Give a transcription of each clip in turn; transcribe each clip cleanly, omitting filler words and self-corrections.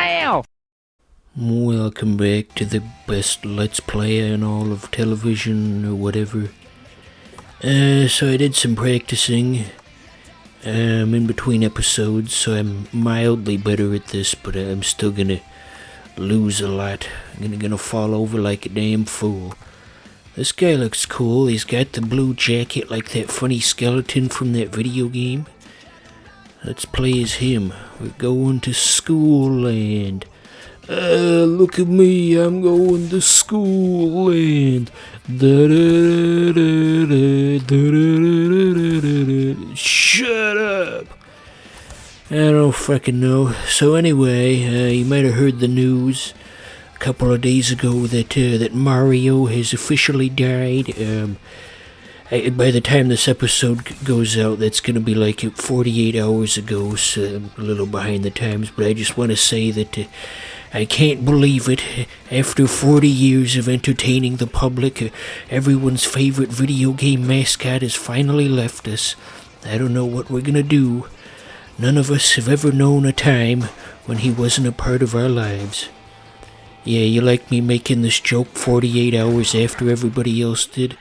now! Welcome back to the best Let's Play in all of television or whatever. So I did some practicing in between episodes, so I'm mildly better at this, but I'm still gonna lose a lot. I'm gonna fall over like a damn fool. This guy looks cool. He's got the blue jacket like that funny skeleton from that video game. Let's play as him. We're going to school land. Look at me, I'm going to school land. Shut up! I don't fucking know. So anyway, you might have heard the news a couple of days ago that Mario has officially died. By the time this episode goes out, that's going to be like 48 hours ago, so I'm a little behind the times, but I just want to say that I can't believe it. After 40 years of entertaining the public, everyone's favorite video game mascot has finally left us. I don't know what we're going to do. None of us have ever known a time when he wasn't a part of our lives. Yeah, you like me making this joke 48 hours after everybody else did?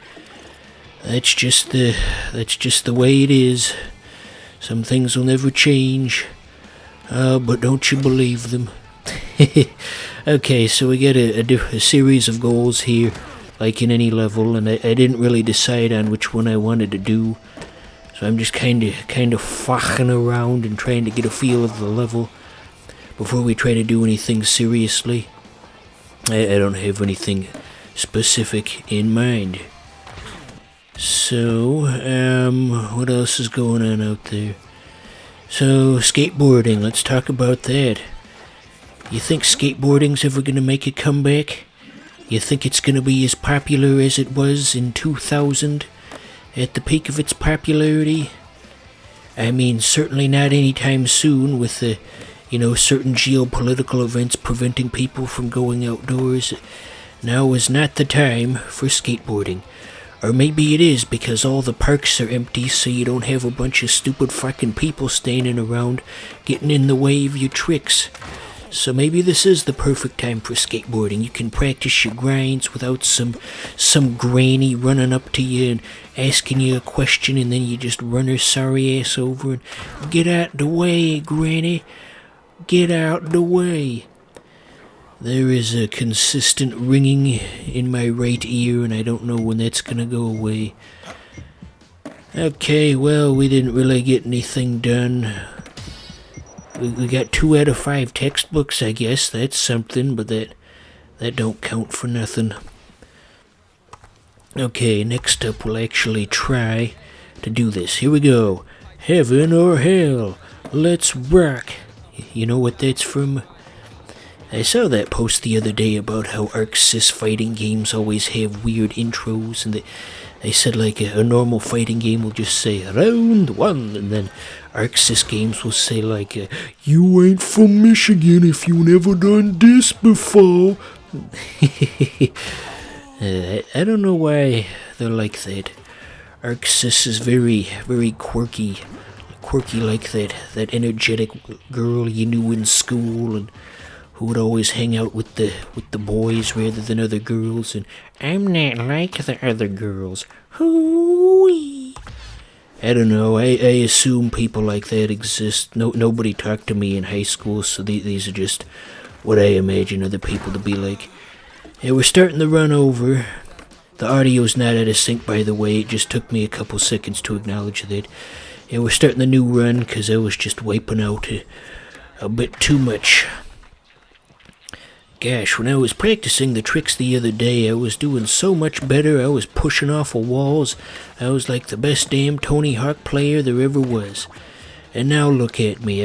That's just the way it is. Some things will never change. But don't you believe them? Okay, so we get a series of goals here, like in any level, and I didn't really decide on which one I wanted to do. So I'm just kind of fucking around and trying to get a feel of the level before we try to do anything seriously. I don't have anything specific in mind. So, what else is going on out there? So, skateboarding, let's talk about that. You think skateboarding's ever gonna make a comeback? You think it's gonna be as popular as it was in 2000, at the peak of its popularity? I mean, certainly not anytime soon with the, certain geopolitical events preventing people from going outdoors. Now is not the time for skateboarding. Or maybe it is because all the parks are empty, so you don't have a bunch of stupid fucking people standing around getting in the way of your tricks. So maybe this is the perfect time for skateboarding. You can practice your grinds without some granny running up to you and asking you a question, and then you just run her sorry ass over and get out the way, granny. Get out the way. There is a consistent ringing in my right ear, and I don't know when that's gonna go away. Okay, well, we didn't really get anything done. We got 2 out of 5 textbooks, I guess. That's something, but that don't count for nothing. Okay, next up we'll actually try to do this. Here we go. Heaven or hell. Let's rock. You know what that's from? I saw that post the other day about how ArcSys fighting games always have weird intros, and they said like a normal fighting game will just say round 1, and then ArcSys games will say like you ain't from Michigan if you never done this before. I don't know why they're like that. ArcSys is very, very quirky like that energetic girl you knew in school and who would always hang out with the boys rather than other girls, and I'm not like the other girls. Hoo-wee. I don't know, I assume people like that exist. Nobody talked to me in high school, so these are just what I imagine other people to be like. Yeah, we're starting to run over. The audio's not out of sync, by the way. It just took me a couple seconds to acknowledge that. Yeah, we're starting the new run because I was just wiping out a bit too much. Gosh, when I was practicing the tricks the other day, I was doing so much better. I was pushing off of walls. I was like the best damn Tony Hawk player there ever was. And now look at me.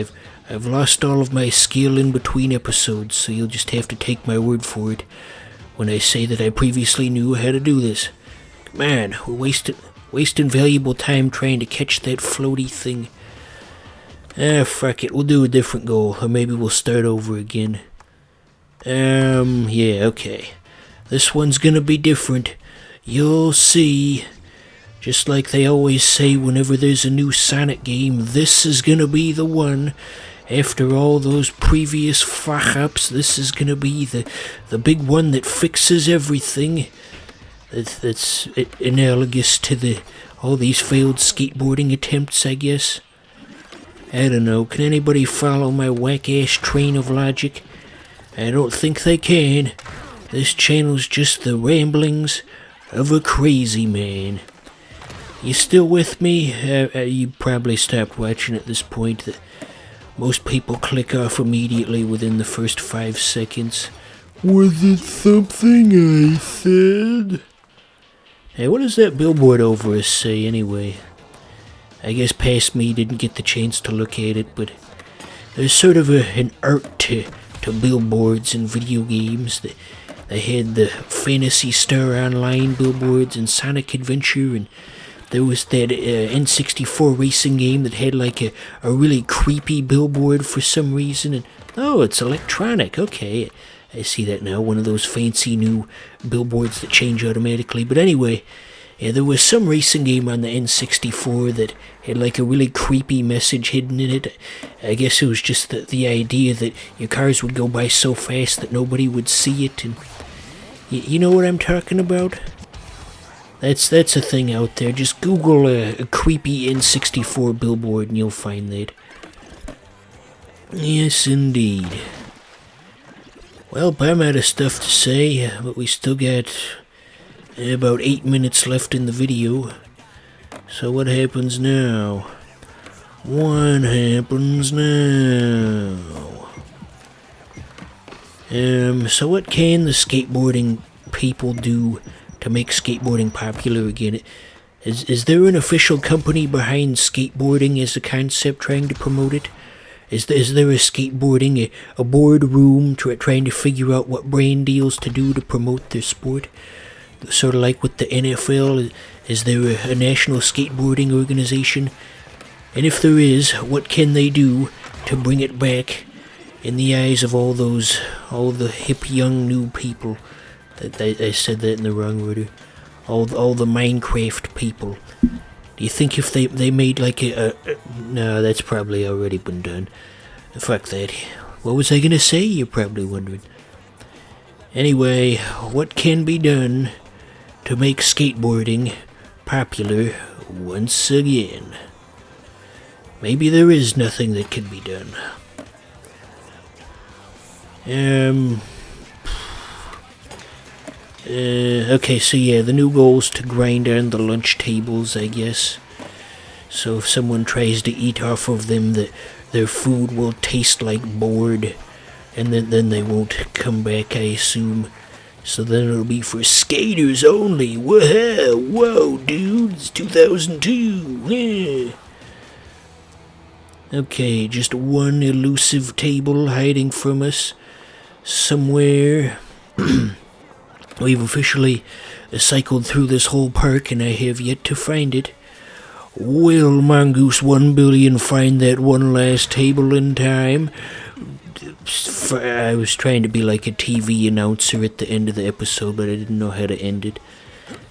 I've lost all of my skill in between episodes, so you'll just have to take my word for it when I say that I previously knew how to do this. Man, we're wasting valuable time trying to catch that floaty thing. Fuck it. We'll do a different goal, or maybe we'll start over again. Yeah, okay. This one's gonna be different. You'll see. Just like they always say whenever there's a new Sonic game, this is gonna be the one. After all those previous fuck-ups, this is gonna be the big one that fixes everything. That's analogous to all these failed skateboarding attempts, I guess. I don't know, can anybody follow my whack-ass train of logic? I don't think they can. This channel's just the ramblings of a crazy man. You still with me? You probably stopped watching at this point. Most people click off immediately within the first 5 seconds. Was it something I said? Hey, what does that billboard over us say anyway? I guess past me didn't get the chance to look at it, but there's sort of an art to billboards in video games. They had the Phantasy Star Online billboards and Sonic Adventure, and there was that N64 racing game that had like a really creepy billboard for some reason. And oh, it's electronic. Okay, I see that now. One of those fancy new billboards that change automatically. But anyway, yeah, there was some racing game on the N64 that had like a really creepy message hidden in it. I guess it was just the idea that your cars would go by so fast that nobody would see it. And you know what I'm talking about? That's a thing out there. Just Google a creepy N64 billboard and you'll find that. Yes, indeed. Well, I'm out of stuff to say, but we still got about 8 minutes left in the video. So what happens now? What happens now? So what can the skateboarding people do to make skateboarding popular again? Is there an official company behind skateboarding as a concept trying to promote it? Is there a skateboarding, a boardroom trying to figure out what brand deals to do to promote their sport? Sort of like with the NFL, is there a national skateboarding organization? And if there is, what can they do to bring it back in the eyes of all the hip young new people? I said that in the wrong order. All the Minecraft people. Do you think if they made like no, that's probably already been done. Fuck that. What was I gonna say? You're probably wondering. Anyway, what can be done to make skateboarding popular once again? Maybe there is nothing that can be done. Okay, so yeah, the new goal is to grind down the lunch tables, I guess. So if someone tries to eat off of them, their food will taste like board, and then they won't come back, I assume. So then it'll be for skaters only. Whoa, dudes, 2002. Yeah. Okay, just one elusive table hiding from us somewhere. We've officially cycled through this whole park and I have yet to find it. Will Mongoose 1 billion find that one last table in time? I was trying to be like a TV announcer at the end of the episode, but I didn't know how to end it.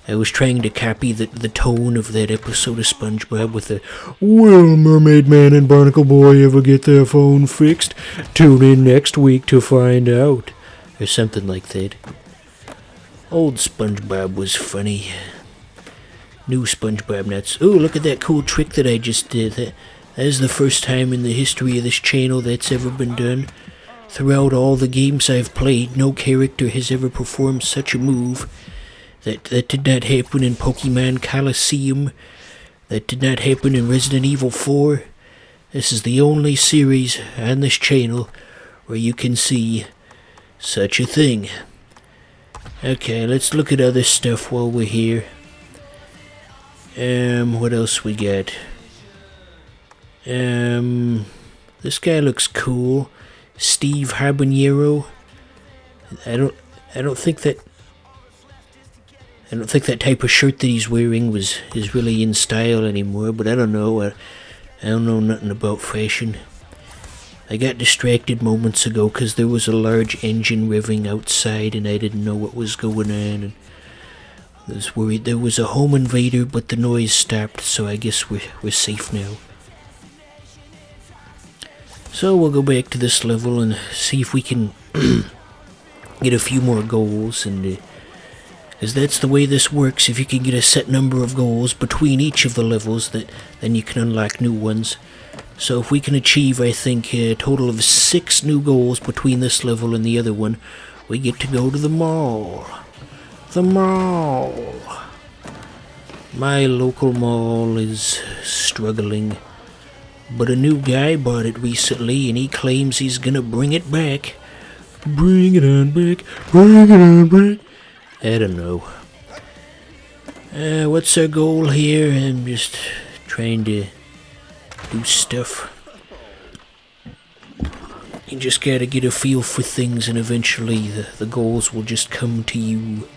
I was trying to copy the tone of that episode of SpongeBob with the "Will Mermaid Man and Barnacle Boy ever get their phone fixed? Tune in next week to find out," or something like that. Old SpongeBob was funny. New SpongeBob nuts. Ooh, look at that cool trick that I just did. That is the first time in the history of this channel that's ever been done. Throughout all the games I've played, no character has ever performed such a move. That did not happen in Pokemon Coliseum. That did not happen in Resident Evil 4. This is the only series on this channel where you can see such a thing. Okay, let's look at other stuff while we're here. What else we got? This guy looks cool. Steve Habanero. I don't think that type of shirt that he's wearing is really in style anymore, but I don't know. I don't know nothing about fashion. I got distracted moments ago because there was a large engine revving outside and I didn't know what was going on. And I was worried there was a home invader, but the noise stopped, so I guess we're safe now. So we'll go back to this level and see if we can get a few more goals, and as that's the way this works. If you can get a set number of goals between each of the levels, then you can unlock new ones. So if we can achieve, I think, a total of 6 new goals between this level and the other one, we get to go to the mall. The mall. My local mall is struggling, but a new guy bought it recently, and he claims he's gonna bring it back. Bring it on back, bring it on back. I don't know. What's our goal here? I'm just trying to do stuff. You just gotta get a feel for things, and eventually the goals will just come to you.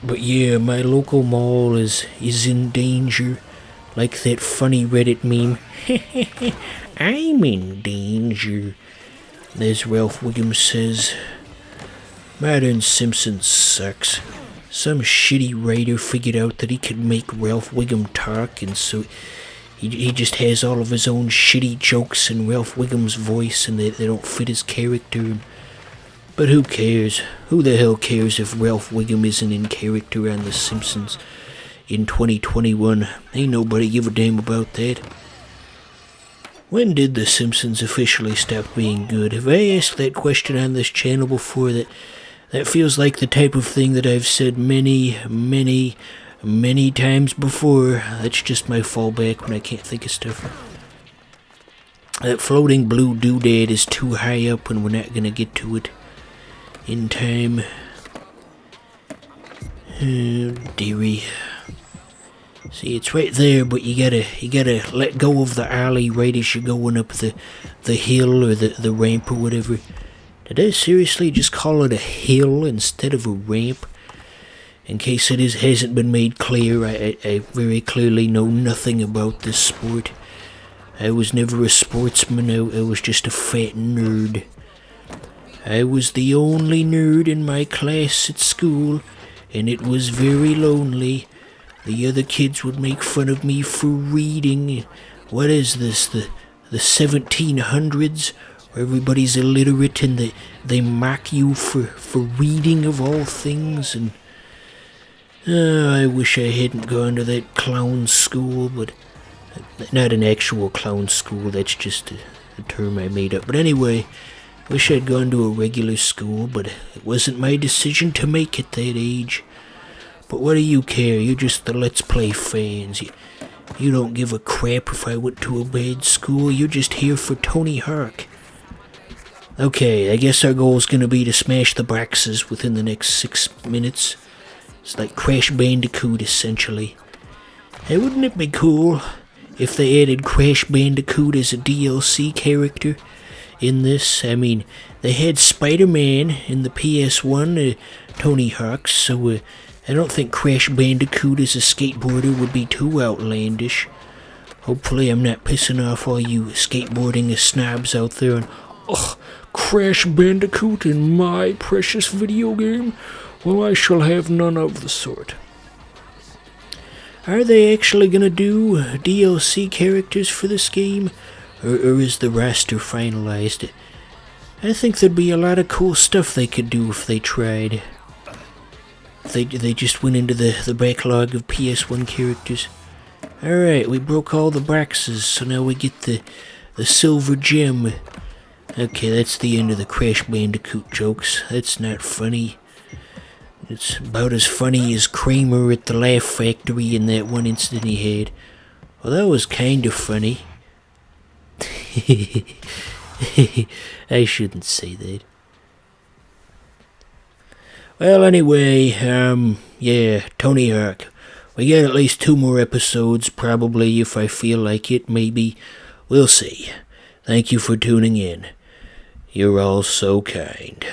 But yeah, my local mall is in danger. Like that funny Reddit meme. I'm in danger. As Ralph Wiggum says, Modern Simpsons sucks. Some shitty writer figured out that he could make Ralph Wiggum talk, and so he just has all of his own shitty jokes in Ralph Wiggum's voice, and they don't fit his character. But who cares? Who the hell cares if Ralph Wiggum isn't in character on The Simpsons in 2021? Ain't nobody give a damn about that. When did The Simpsons officially stop being good? Have I asked that question on this channel before? That feels like the type of thing that I've said many, many, many times before. That's just my fallback when I can't think of stuff. That floating blue doodad is too high up, and we're not gonna get to it in time. Oh, dearie. See, it's right there, but you gotta let go of the alley right as you're going up the hill or the ramp or whatever. Did I seriously just call it a hill instead of a ramp? In case it hasn't been made clear, I very clearly know nothing about this sport. I was never a sportsman. I was just a fat nerd. I was the only nerd in my class at school, and it was very lonely. The other kids would make fun of me for reading. What is this, the 1700s? Where everybody's illiterate and they mock you for reading of all things? And I wish I hadn't gone to that clown school, but not an actual clown school, that's just a term I made up. But anyway, wish I'd gone to a regular school, but it wasn't my decision to make at that age. But what do you care? You're just the Let's Play fans. You don't give a crap if I went to a bad school. You're just here for Tony Hawk. Okay, I guess our goal is going to be to smash the boxes within the next 6 minutes. It's like Crash Bandicoot, essentially. Hey, wouldn't it be cool if they added Crash Bandicoot as a DLC character in this? I mean, they had Spider-Man in the PS1, Tony Hawk, so I don't think Crash Bandicoot as a skateboarder would be too outlandish. Hopefully I'm not pissing off all you skateboarding snobs out there and, ugh, Crash Bandicoot in my precious video game? Well, I shall have none of the sort. Are they actually gonna do DLC characters for this game? Or is the roster finalized? I think there'd be a lot of cool stuff they could do if they tried. They just went into the backlog of PS1 characters. Alright, we broke all the boxes, so now we get the silver gem. Okay, that's the end of the Crash Bandicoot jokes. That's not funny. It's about as funny as Kramer at the Laugh Factory in that one incident he had. Well, that was kind of funny. I shouldn't say that. Well, anyway, yeah, Tony Hawk. We got at least 2 more episodes, probably, if I feel like it, maybe. We'll see. Thank you for tuning in. You're all so kind.